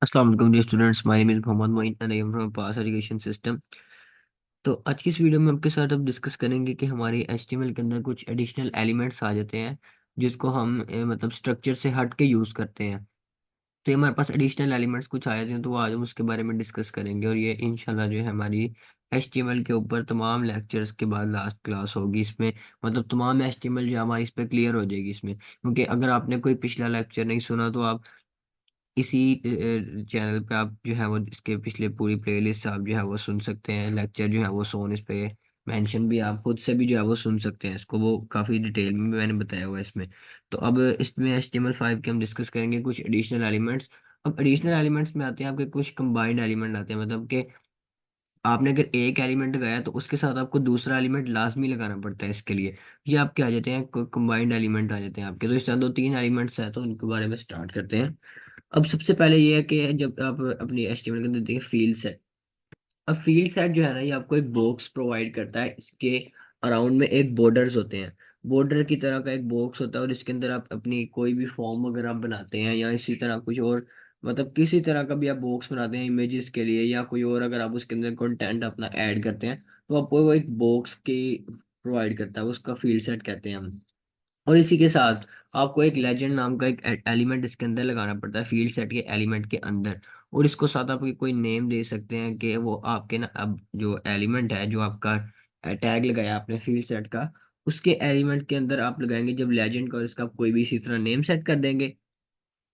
अस्सलाम वालेकुम dear students, my name is Mohammad Moin and I am from pass education system. तो आज की इस वीडियो में आपके साथ अब डिस्कस करेंगे कि हमारी एचटीएमएल के अंदर कुछ एडिशनल एलिमेंट्स आ जाते हैं जिसको हम मतलब स्ट्रक्चर से हट के यूज़ करते हैं। तो ये हमारे पास एडिशनल एलिमेंट्स कुछ आ जाते हैं, तो वो आज हम उसके बारे में डिस्कस करेंगे और ये इंशाल्लाह जो है हमारी एचटीएमएल के ऊपर तमाम लेक्चर्स के बाद लास्ट क्लास होगी इसमें। मतलब तमाम एचटीएमएल जो हमारी इस पर क्लियर हो जाएगी इसमें, क्योंकि अगर आपने कोई पिछला लेक्चर नहीं सुना तो आप इसी चैनल पे आप जो है वो इसके पिछले पूरी प्लेलिस्ट आप जो है वो सुन सकते हैं। लेक्चर जो है वो सोन इस पे मेंशन भी आप खुद से भी जो है वो सुन सकते हैं इसको, वो काफ़ी डिटेल में मैंने बताया हुआ है इसमें। तो अब इसमें HTML5 के हम डिस्कस करेंगे कुछ एडिशनल एलिमेंट्स। अब एडिशनल एलिमेंट्स में आते हैं आपके कुछ कंबाइंड एलिमेंट आते हैं, मतलब कि आपने अगर एक एलिमेंट लगाया तो उसके साथ आपको दूसरा एलिमेंट लाजमी लगाना पड़ता है इसके लिए। ये आपके आ जाते हैं कंबाइंड एलिमेंट आ जाते हैं आपके। तो इस तरह दो तीन एलिमेंट्स हैं, तो उनके बारे में स्टार्ट करते हैं। अब सबसे पहले ये है कि जब आप अपनी एचटीएमएल के अंदर देखिए फील्ड सेट। अब फील्ड सेट जो है ना, ये आपको एक बॉक्स प्रोवाइड करता है। इसके अराउंड में एक बॉर्डर्स होते हैं, बॉर्डर की तरह का एक बॉक्स होता है, और इसके अंदर आप अपनी कोई भी फॉर्म वगैरह आप बनाते हैं या इसी तरह कुछ और, मतलब किसी तरह का भी आप बॉक्स बनाते हैं इमेजेस के लिए या कोई और, अगर आप उसके अंदर कंटेंट अपना ऐड करते हैं तो आपको वो एक बॉक्स की प्रोवाइड करता है, उसका फील्ड सेट कहते हैं हम। और इसी के साथ आपको एक लेजेंड नाम का एक एलिमेंट इसके अंदर लगाना पड़ता है फील्ड सेट के एलिमेंट के अंदर। और इसको साथ आप कोई नेम दे सकते हैं कि वो आपके ना, अब जो एलिमेंट है जो आपका टैग लगाया आपने फील्ड सेट का, उसके एलिमेंट के अंदर आप लगाएंगे जब लेजेंड का, और इसका कोई भी इसी तरह नेम सेट कर देंगे।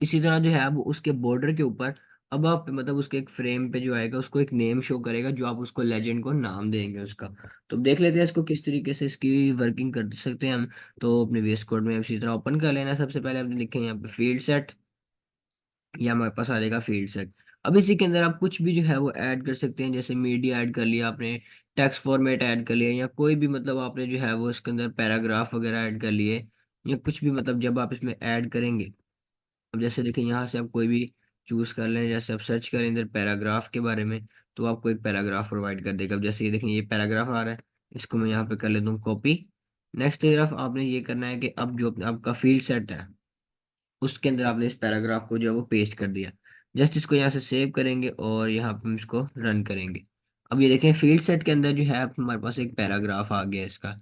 इसी तरह जो है अब उसके बॉर्डर के ऊपर, अब आप मतलब उसके एक फ्रेम पे जो आएगा उसको एक नेम शो करेगा जो आप उसको लेजेंड को नाम देंगे उसका। तो देख लेते हैं इसको किस तरीके से इसकी वर्किंग कर सकते हैं हम। तो अपने VS कोड में इसी तरह ओपन कर लेना है। सबसे पहले आपने लिखे यहाँ पे फील्ड सेट, या हमारे पास आ जाएगा फील्ड सेट। अब इसी के अंदर आप कुछ भी जो है वो ऐड कर सकते हैं, जैसे मीडिया ऐड कर लिया आपने, टेक्स्ट फॉर्मेट ऐड कर लिया, या कोई भी मतलब आपने जो है वो इसके अंदर पैराग्राफ वगैरह ऐड कर लिए, या कुछ भी मतलब जब आप इसमें ऐड करेंगे। अब जैसे देखिए यहाँ से आप कोई भी चूज कर लें, जैसे आप सर्च करें इधर पैराग्राफ के बारे में, तो आपको एक पैराग्राफ प्रोवाइड कर देगा। अब जैसे ये देखें ये पैराग्राफ आ रहा है, इसको मैं यहाँ पे कर लेता हूँ कॉपी। नेक्स्ट तरफ आपने ये करना है कि अब जो आपका फील्ड सेट है उसके अंदर आपने इस पैराग्राफ को जो है वो पेस्ट कर दिया। जस्ट इसको यहाँ से सेव करेंगे और यहाँ पे हम इसको रन करेंगे। अब ये देखें फील्ड सेट के अंदर जो है अब हमारे पास एक पैराग्राफ आ गया इसका।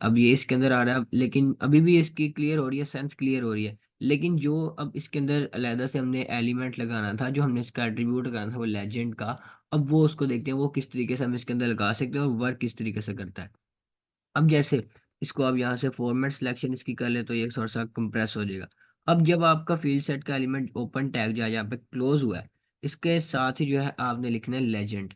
अब ये इसके अंदर आ रहा है, लेकिन अभी भी इसकी क्लियर हो रही है, सेंस क्लियर हो रही है। लेकिन जो अब इसके अंदर अलहदा से हमने एलिमेंट लगाना था, जो हमने इसका एट्रीब्यूट लगाना था वो लेजेंड का, अब वो उसको देखते हैं वो किस तरीके से हम इसके अंदर लगा सकते हैं और वर्क किस तरीके से करता है। अब जैसे इसको अब यहाँ से फॉर्मेट सिलेक्शन इसकी कर ले तो ये थोड़ा सा कंप्रेस हो जाएगा। अब जब आपका फील्ड सेट का एलिमेंट ओपन टैग जहाँ पे क्लोज हुआ है, इसके साथ ही जो है आपने लिखना है लेजेंड।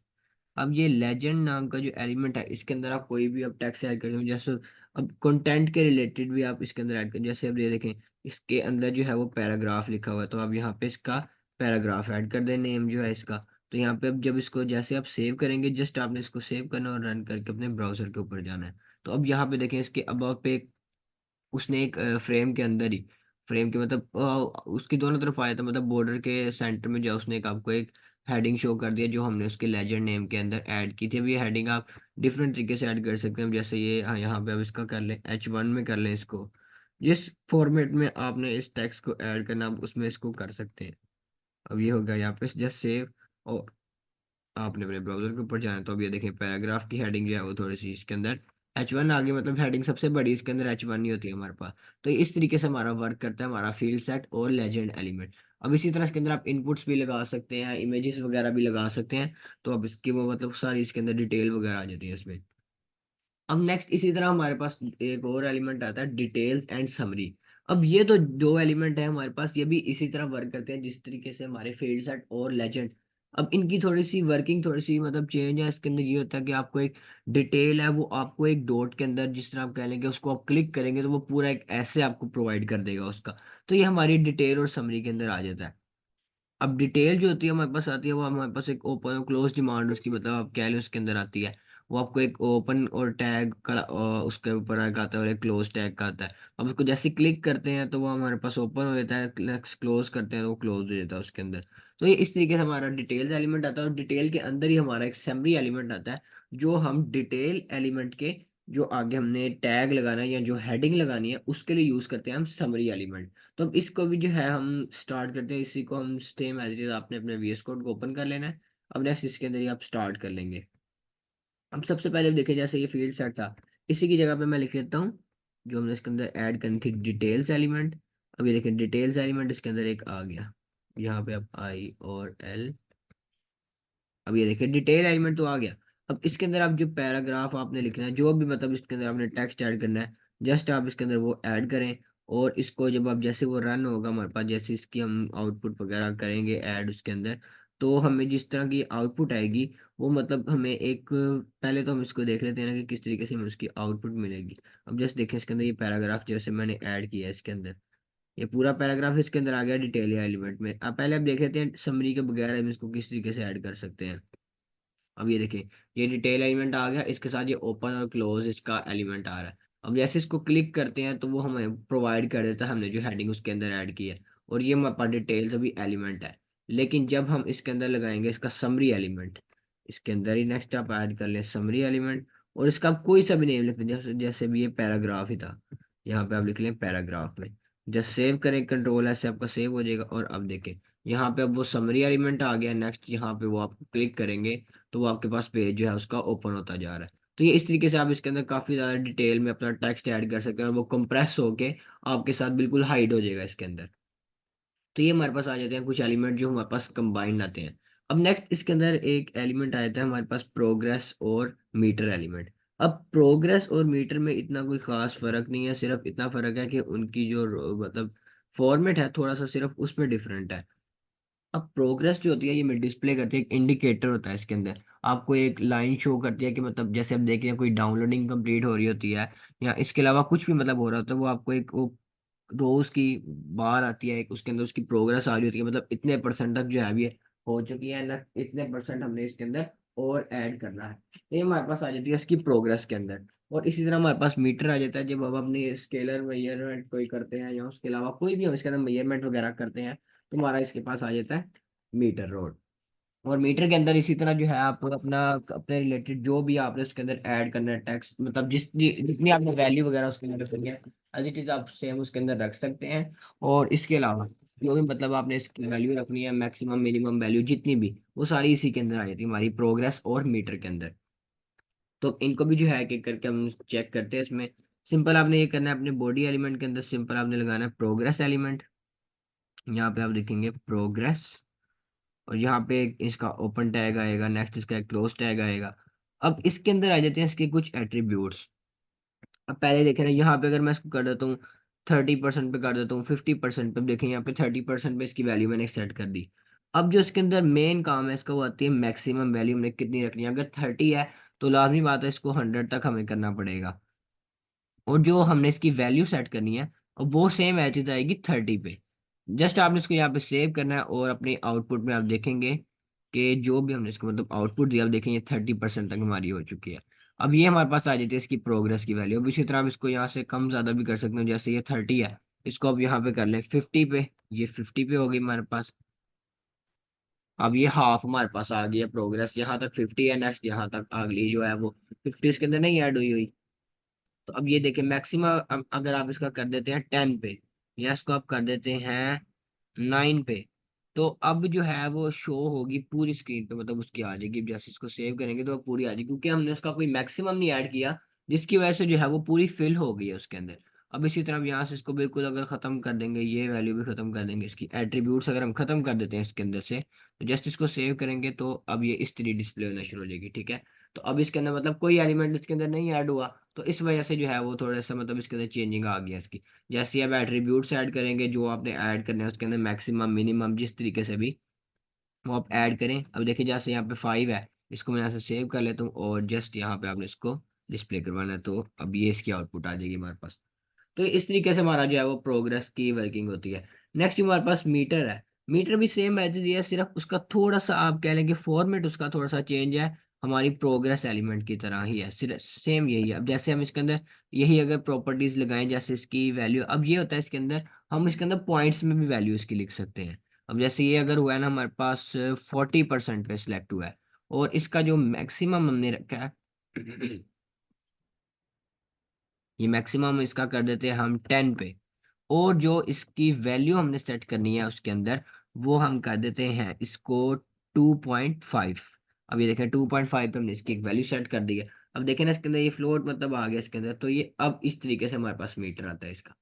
अब ये लेजेंड नाम का जो एलिमेंट है इसके अंदर आप कोई भी अब टेक्स्ट ऐड कर दें, जैसे अब कंटेंट के रिलेटेड भी आप इसके अंदर ऐड करें। जैसे अब ये देखें इसके अंदर जो है वो पैराग्राफ लिखा हुआ है, तो आप यहाँ पे इसका पैराग्राफ ऐड कर दें, नेम जो है इसका। तो यहाँ पे अब जब इसको जैसे आप सेव करेंगे, जस्ट आपने इसको सेव करना और रन करके अपने ब्राउजर के ऊपर जाना है। तो अब यहाँ पे देखें इसके अब पे उसने एक फ्रेम के अंदर ही, फ्रेम के मतलब उसकी दोनों तरफ आया था, मतलब बॉर्डर के सेंटर में जो उसने एक आपको एक हेडिंग शो कर दिया जो हमने उसके लेजेंड नेम के अंदर ऐड की थी। अब ये हेडिंग आप डिफरेंट तरीके से ऐड कर सकते हैं, जैसे ये यहाँ पे अब इसका कर लें H1 में कर लें इसको। जिस फॉर्मेट में आपने इस टेक्स्ट को ऐड करना आप उसमें इसको कर सकते हैं। अब ये हो गया यहाँ पे जस्ट सेव, और आपने अपने ब्राउजर के ऊपर जाना है। तो अब ये देखें पैराग्राफ की हेडिंग जो है वो थोड़ी सी इसके अंदर H1 आ गई, मतलब हेडिंग सबसे बड़ी इसके अंदर H1 नहीं होती है हमारे पास। तो इस तरीके से हमारा वर्क करता है हमारा फील्ड सेट और लेजेंड एलिमेंट। अब इसी तरह इसके अंदर आप इनपुट्स भी लगा सकते हैं, इमेजेस वगैरह भी लगा सकते हैं। तो अब इसकी वो मतलब सारी इसके अंदर डिटेल वगैरह आ जाती है इसमें। अब नेक्स्ट इसी तरह हमारे पास एक और एलिमेंट आता है डिटेल्स एंड समरी। अब ये तो दो एलिमेंट है हमारे पास, ये भी इसी तरह वर्क करते हैं जिस तरीके से हमारे फील्ड सेट और लेजेंड। अब इनकी थोड़ी सी वर्किंग थोड़ी सी मतलब चेंज है। इसके अंदर ये होता है कि आपको एक डिटेल है वो आपको एक डॉट के अंदर, जिस तरह आप कह लेंगे उसको आप क्लिक करेंगे तो वो पूरा एक ऐसे आपको प्रोवाइड कर देगा उसका। तो ये हमारी डिटेल और समरी के अंदर आ जाता है। अब डिटेल जो होती है हमारे पास आती है, वो हमारे पास एक ओपन और क्लोज डिमांड उसकी मतलब आप कह लें उसके अंदर आती है। वो आपको एक ओपन और टैग का उसके ऊपर एक आता है और एक क्लोज टैग का आता है। अब उसको जैसे क्लिक करते हैं तो वो हमारे पास ओपन हो जाता है, क्लोज करते हैं तो वो क्लोज हो जाता है उसके अंदर। तो ये इस तरीके से हमारा डिटेल्स एलिमेंट आता है, और डिटेल के अंदर ही हमारा एक समरी एलिमेंट आता है जो हम डिटेल एलिमेंट के जो आगे हमने टैग लगाना है या जो हेडिंग लगानी है उसके लिए यूज करते हैं हम समरी एलिमेंट। तो अब इसको भी जो है हम स्टार्ट करते हैं, इसी को हम सेम एज इट इज आपने अपने VS कोड को ओपन कर लेना है। अब नेक्स्ट इसके अंदर ही आप स्टार्ट कर लेंगे। अब सबसे पहले देखें जैसे ये फील्ड सेट था, इसी की जगह पे मैं लिख लेता हूँ जो हमने इसके अंदर ऐड करनी थी, डिटेल्स एलिमेंट। अब ये देखें डिटेल्स एलिमेंट इसके अंदर एक आ गया, यहाँ पे आप IOL। अब ये देखिए डिटेल एलिमेंट तो आ गया। अब इसके अंदर आप जो पैराग्राफ आपने लिखना है, जो भी मतलब इसके अंदर आपने टेक्स्ट ऐड करना है, जस्ट आप इसके अंदर वो ऐड करें। और इसको जब आप जैसे वो रन होगा हमारे पास, जैसे इसकी हम आउटपुट वगैरह करेंगे ऐड उसके अंदर, तो हमें जिस तरह की आउटपुट आएगी वो मतलब हमें एक, पहले तो हम इसको देख लेते हैं ना कि किस तरीके से हमें उसकी आउटपुट मिलेगी। अब जस्ट देखें इसके अंदर ये पैराग्राफ जैसे मैंने ऐड किया है इसके अंदर, ये पूरा पैराग्राफ इसके अंदर आ गया डिटेल एलिमेंट में। अब पहले आप देख लेते हैं समरी के बगैर हम इसको किस तरीके से ऐड कर सकते हैं। अब ये देखिए ये डिटेल एलिमेंट आ गया, इसके साथ ये ओपन और क्लोज इसका एलिमेंट आ रहा है। अब जैसे इसको क्लिक करते हैं तो वो हमें प्रोवाइड कर देता है हमने जो हेडिंग उसके अंदर ऐड की है, और ये हमारे पास डिटेल्स अभी एलिमेंट है। लेकिन जब हम इसके अंदर लगाएंगे इसका समरी एलिमेंट, इसके अंदर ही नेक्स्ट आप ऐड कर लें समरी एलिमेंट, और इसका आप कोई सा भी नेम लिख दें, जैसे जैसे भी ये पैराग्राफ ही था, यहाँ पे आप लिख लें पैराग्राफ में। जस्ट सेव करें, कंट्रोल ऐसे आपका सेव हो जाएगा। और अब देखें यहाँ पे अब वो समरी एलिमेंट आ गया, नेक्स्ट यहाँ पे वो आप क्लिक करेंगे तो वो आपके पास पेज जो है उसका ओपन होता जा रहा है। तो ये इस तरीके से आप इसके अंदर काफी ज्यादा डिटेल में अपना टेक्स्ट ऐड कर सकते हैं, और वो कंप्रेस होके आपके साथ बिल्कुल हाइड हो जाएगा इसके अंदर। तो ये हमारे पास आ जाते हैं कुछ एलिमेंट जो हमारे पास कंबाइंड आते हैं। अब नेक्स्ट इसके अंदर एक एलिमेंट आ जाता है हमारे पास प्रोग्रेस और मीटर एलिमेंट। अब प्रोग्रेस और मीटर में इतना कोई खास फर्क नहीं है, सिर्फ इतना फर्क है कि उनकी जो मतलब फॉर्मेट है थोड़ा सा सिर्फ उसमें डिफरेंट है। अब प्रोग्रेस जो होती है ये मैं डिस्प्ले करती है, एक इंडिकेटर होता है इसके अंदर, आपको एक लाइन शो करती है कि मतलब जैसे आप देख रहे हैं कोई डाउनलोडिंग कंप्लीट हो रही होती है या इसके अलावा कुछ भी मतलब हो रहा होता है, वो आपको एक वो रोज की बार आती है, एक उसके अंदर उसकी प्रोग्रेस आ रही होती है, मतलब इतने परसेंट तक जो है अभी ये हो चुकी है ना, इतने परसेंट हमने इसके अंदर और ऐड करना है। तो ये हमारे पास आ जाती है इसकी प्रोग्रेस के अंदर। और इसी तरह हमारे पास मीटर आ जाता है जब हम अपनी स्केलर मेजरमेंट कोई करते हैं या उसके अलावा कोई भी हम इसके अंदर मेजरमेंट वगैरह करते हैं, तो हमारा इसके पास आ जाता है मीटर रोड। और मीटर के अंदर इसी तरह जो है आप अपना अपने रिलेटेड जो भी आपने उसके अंदर ऐड करना है टेक्स्ट, मतलब जितनी जितनी आपने वैल्यू वगैरह उसके अंदर रखनी है एज इट इज आप सेम उसके अंदर रख सकते हैं। और इसके अलावा जो भी मतलब आपने इसकी वैल्यू रखनी है, मैक्सिमम मिनिमम वैल्यू जितनी भी, वो सारी इसी के अंदर आ जाती है हमारी प्रोग्रेस और मीटर के अंदर। तो इनको भी जो है एक एक करके हम चेक करते हैं इसमें। सिंपल आपने ये करना है अपने बॉडी एलिमेंट के अंदर, सिंपल आपने लगाना है प्रोग्रेस एलिमेंट। यहाँ पे आप देखेंगे प्रोग्रेस, और यहाँ पे इसका ओपन टैग आएगा, नेक्स्ट इसका एक क्लोज टैग आएगा। अब इसके अंदर आ जाते हैं इसके कुछ एट्रीब्यूट्स। अब पहले देख रहे हैं यहाँ पे अगर मैं इसको कर देता हूँ 30% पे कर देता हूँ, 50% पे, देखें यहाँ पे 30% पे इसकी वैल्यू मैंने सेट कर दी। अब जो इसके अंदर मेन काम है इसका वो आती है मैक्सिमम वैल्यू हमने कितनी रखनी है। अगर 30 है तो लाजमी बात है इसको 100 तक हमें करना पड़ेगा, और जो हमने इसकी वैल्यू सेट करनी है और वो सेम एज आएगी 30 पे। जस्ट आपने इसको यहाँ पे सेव करना है, और अपने आउटपुट में आप देखेंगे कि जो भी हमने इसको मतलब आउटपुट दिया, आप देखेंगे 30% तक हमारी हो चुकी है। अब ये हमारे पास आ जाती है इसकी प्रोग्रेस की वैल्यू। अब इसी तरह आप इसको यहाँ से कम ज़्यादा भी कर सकते हो, जैसे ये 30 है, इसको आप यहाँ पे कर लें 50 पे, ये 50 पे हो गई हमारे पास। अब ये हाफ हमारे पास आ गई है प्रोग्रेस, यहाँ तक 50 है, नेक्स्ट यहाँ तक अगली जो है वो 50 इसके अंदर नहीं ऐड हुई हुई। तो अब ये देखिए मैक्सिमम अगर आप इसका कर देते हैं 10 पे, या इसको आप कर देते हैं 9 पे, तो अब जो है वो शो होगी पूरी स्क्रीन पे, मतलब उसकी आ जाएगी। जैसे इसको सेव करेंगे तो वो पूरी आ जाएगी, क्योंकि हमने उसका कोई मैक्सिमम नहीं ऐड किया, जिसकी वजह से जो है वो पूरी फिल हो गई है उसके अंदर। अब इसी तरह हम यहाँ से इसको बिल्कुल अगर खत्म कर देंगे, ये वैल्यू भी खत्म कर देंगे, इसकी एट्रीब्यूट्स अगर हम खत्म कर देते हैं इसके अंदर से, तो जस्ट इसको सेव करेंगे तो अब ये इस तरह डिस्प्ले होना शुरू हो जाएगी, ठीक है। तो अब इसके अंदर मतलब कोई एलिमेंट इसके अंदर नहीं ऐड हुआ, तो इस वजह से जो है वो थोड़ा सा मतलब इसके अंदर चेंजिंग आ गया इसकी। जैसे अब एट्रीब्यूट्स ऐड करेंगे जो आपने ऐड करने हैं उसके अंदर मैक्सिमम मिनिमम जिस तरीके से भी वो आप ऐड करें। अब देखिए जैसे यहाँ पे 5 है, इसको मैं यहाँ से सेव कर लेता हूँ और जस्ट यहाँ पे आपने इसको डिस्प्ले करवाना है, तो अब ये इसकी आउटपुट आ जाएगी हमारे पास। तो इस तरीके से हमारा जो है वो प्रोग्रेस की वर्किंग होती है। नेक्स्ट जो हमारे पास मीटर है, मीटर भी सेम एज है, सिर्फ उसका थोड़ा सा आप कह लें कि फॉर्मेट उसका थोड़ा सा चेंज है, हमारी प्रोग्रेस एलिमेंट की तरह ही है, सिर्फ सेम यही है। अब जैसे हम इसके अंदर यही अगर प्रॉपर्टीज लगाएं, जैसे इसकी वैल्यू, अब ये होता है इसके अंदर हम इसके अंदर पॉइंट्स में भी वैल्यू इसकी लिख सकते हैं। अब जैसे ये अगर हुआ है ना हमारे पास 40% पे सिलेक्ट हुआ है, और इसका जो मैक्सिमम हमने रखा है ये मैक्सिमम इसका कर देते हैं हम 10 पे। और जो इसकी वैल्यू हमने सेट करनी है उसके अंदर, वो हम कर देते हैं इसको 2.5। अब ये देखें 2.5 पे हमने इसकी एक वैल्यू सेट कर दी है। अब देखें ना इसके अंदर ये फ्लोट मतलब आ गया इसके अंदर, तो ये अब इस तरीके से हमारे पास मीटर आता है इसका।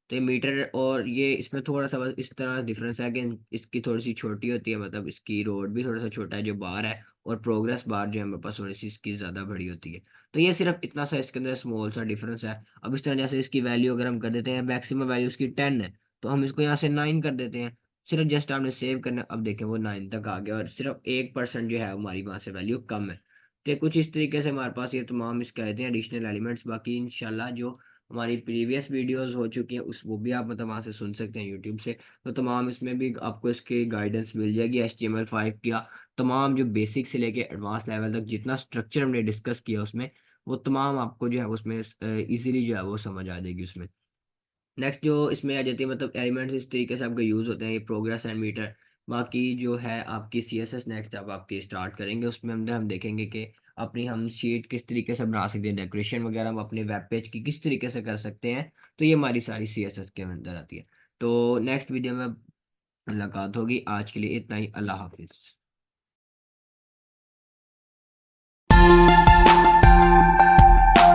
तो ये मीटर, और ये इसमें थोड़ा सा बस इस तरह डिफरेंस है कि इसकी थोड़ी सी छोटी होती है, मतलब इसकी रोड भी थोड़ा सा छोटा है जो बार है, और प्रोग्रेस बार जो है हमारे पास थोड़ी सी इसकी ज़्यादा बड़ी होती है। तो ये सिर्फ इतना सा इसके अंदर स्मॉल सा डिफरेंस है। अब इस तरह जैसे इसकी वैल्यू अगर हम कर देते हैं, मैक्सिमम वैल्यू इसकी 10 है, तो हम इसको यहाँ से 9 कर देते हैं। सिर्फ जस्ट आपने सेव करना, अब देखें वो 9 तक आ गया, और सिर्फ 1% जो है हमारी वहाँ से वैल्यू कम है। तो कुछ इस तरीके से हमारे पास ये तमाम इसके आए थे एडिशनल एलिमेंट्स। बाकी इंशाल्लाह जो हमारी प्रीवियस वीडियोस हो चुकी हैं उस वो भी आप मतलब वहाँ से सुन सकते हैं यूट्यूब से। तो तमाम इसमें भी आपको इसकी गाइडेंस मिल जाएगी HTML5 का। तमाम जो बेसिक से लेके एडवांस लेवल तक जितना स्ट्रक्चर हमने डिस्कस किया उसमें, वो तमाम आपको जो है उसमें इजीली जो है वो समझ आ जाएगी उसमें। नेक्स्ट जो इसमें आ जाती है मतलब एलिमेंट्स इस तरीके से आपके यूज होते हैं, ये प्रोग्रेस एंड मीटर। बाकी जो है आपकी CSS नेक्स्ट अब आपकी स्टार्ट करेंगे, उसमें हम देखेंगे कि अपनी हम शीट किस तरीके से बना सकते हैं, डेकोरेशन वगैरह हम अपने वेब पेज की किस तरीके से कर सकते हैं। तो ये हमारी सारी CSS के अंदर आती है। तो नेक्स्ट वीडियो में मुलाकात होगी, आज के लिए इतना ही, अल्लाह हाफिज़।